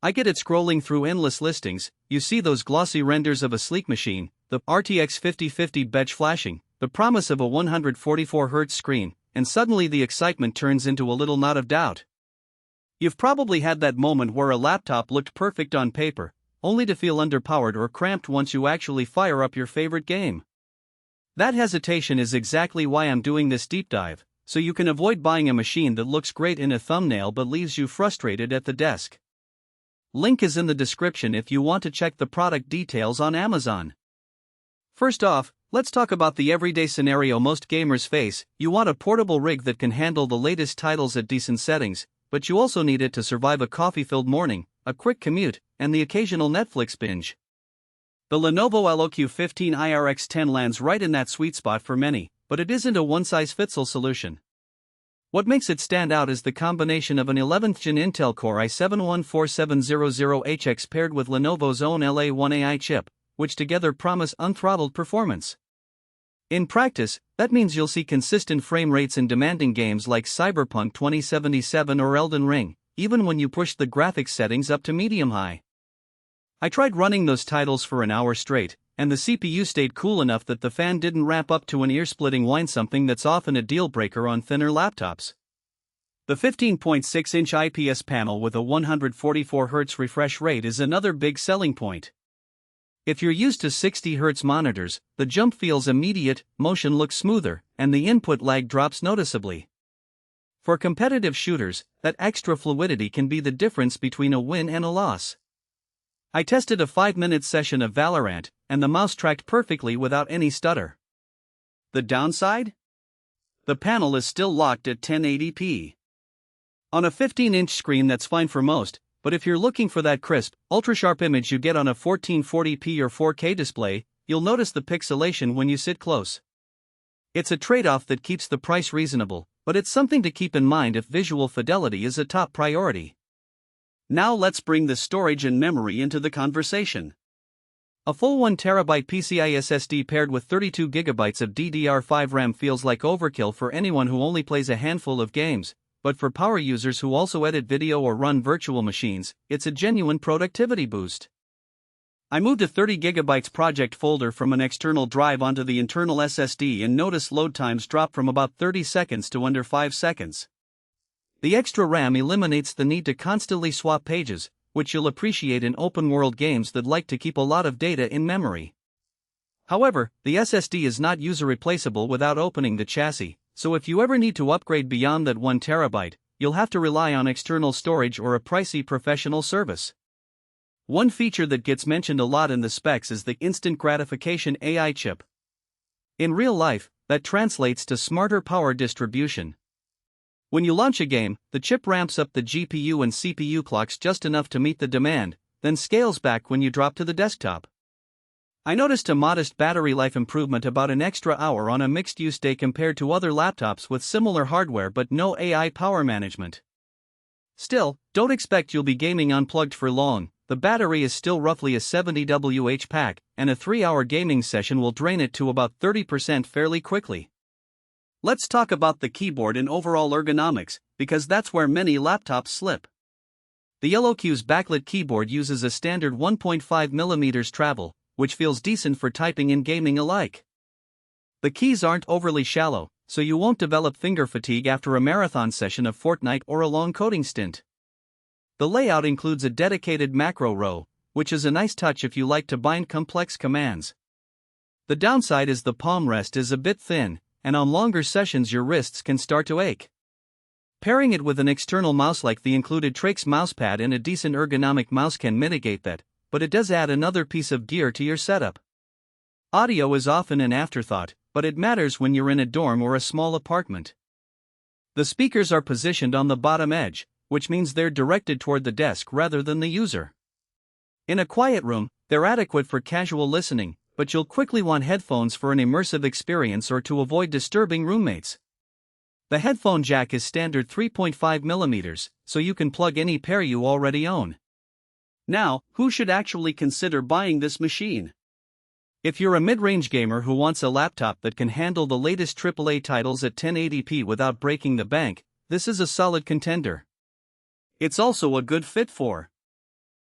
I get it scrolling through endless listings. You see those glossy renders of a sleek machine, the RTX 5050 bench flashing, the promise of a 144Hz screen, and suddenly the excitement turns into a little knot of doubt. You've probably had that moment where a laptop looked perfect on paper, only to feel underpowered or cramped once you actually fire up your favorite game. That hesitation is exactly why I'm doing this deep dive, so you can avoid buying a machine that looks great in a thumbnail but leaves you frustrated at the desk. Link is in the description if you want to check the product details on Amazon. First off, let's talk about the everyday scenario most gamers face. You want a portable rig that can handle the latest titles at decent settings, but you also need it to survive a coffee-filled morning, a quick commute, and the occasional Netflix binge. The Lenovo LOQ 15IRX10 lands right in that sweet spot for many, but it isn't a one-size-fits-all solution. What makes it stand out is the combination of an 11th Gen Intel Core i7-14700HX paired with Lenovo's own LA1AI chip, which together promise unthrottled performance. In practice, that means you'll see consistent frame rates in demanding games like Cyberpunk 2077 or Elden Ring, even when you push the graphics settings up to medium-high. I tried running those titles for an hour straight, and the CPU stayed cool enough that the fan didn't ramp up to an ear-splitting whine, something that's often a deal-breaker on thinner laptops. The 15.6-inch IPS panel with a 144Hz refresh rate is another big selling point. If you're used to 60Hz monitors, the jump feels immediate, motion looks smoother, and the input lag drops noticeably. For competitive shooters, that extra fluidity can be the difference between a win and a loss. I tested a 5-minute session of Valorant, and the mouse tracked perfectly without any stutter. The downside? The panel is still locked at 1080p. On a 15-inch screen that's fine for most, but if you're looking for that crisp, ultra-sharp image you get on a 1440p or 4K display, you'll notice the pixelation when you sit close. It's a trade-off that keeps the price reasonable, but it's something to keep in mind if visual fidelity is a top priority. Now let's bring the storage and memory into the conversation. A full 1TB PCIe SSD paired with 32GB of DDR5 RAM feels like overkill for anyone who only plays a handful of games, but for power users who also edit video or run virtual machines, it's a genuine productivity boost. I moved a 30GB project folder from an external drive onto the internal SSD and noticed load times drop from about 30 seconds to under 5 seconds. The extra RAM eliminates the need to constantly swap pages, which you'll appreciate in open-world games that like to keep a lot of data in memory. However, the SSD is not user-replaceable without opening the chassis, so if you ever need to upgrade beyond that 1TB, you'll have to rely on external storage or a pricey professional service. One feature that gets mentioned a lot in the specs is the instant gratification AI chip. In real life, that translates to smarter power distribution. When you launch a game, the chip ramps up the GPU and CPU clocks just enough to meet the demand, then scales back when you drop to the desktop. I noticed a modest battery life improvement, about an extra hour on a mixed-use day compared to other laptops with similar hardware but no AI power management. Still, don't expect you'll be gaming unplugged for long. The battery is still roughly a 70 Wh pack, and a 3-hour gaming session will drain it to about 30% fairly quickly. Let's talk about the keyboard and overall ergonomics, because that's where many laptops slip. The LOQ's backlit keyboard uses a standard 1.5mm travel, which feels decent for typing and gaming alike. The keys aren't overly shallow, so you won't develop finger fatigue after a marathon session of Fortnite or a long coding stint. The layout includes a dedicated macro row, which is a nice touch if you like to bind complex commands. The downside is the palm rest is a bit thin, and on longer sessions your wrists can start to ache. Pairing it with an external mouse like the included Traix Mousepad and a decent ergonomic mouse can mitigate that, but it does add another piece of gear to your setup. Audio is often an afterthought, but it matters when you're in a dorm or a small apartment. The speakers are positioned on the bottom edge, which means they're directed toward the desk rather than the user. In a quiet room, they're adequate for casual listening, but you'll quickly want headphones for an immersive experience or to avoid disturbing roommates. The headphone jack is standard 3.5mm, so you can plug any pair you already own. Now, who should actually consider buying this machine? If you're a mid-range gamer who wants a laptop that can handle the latest AAA titles at 1080p without breaking the bank, this is a solid contender. It's also a good fit for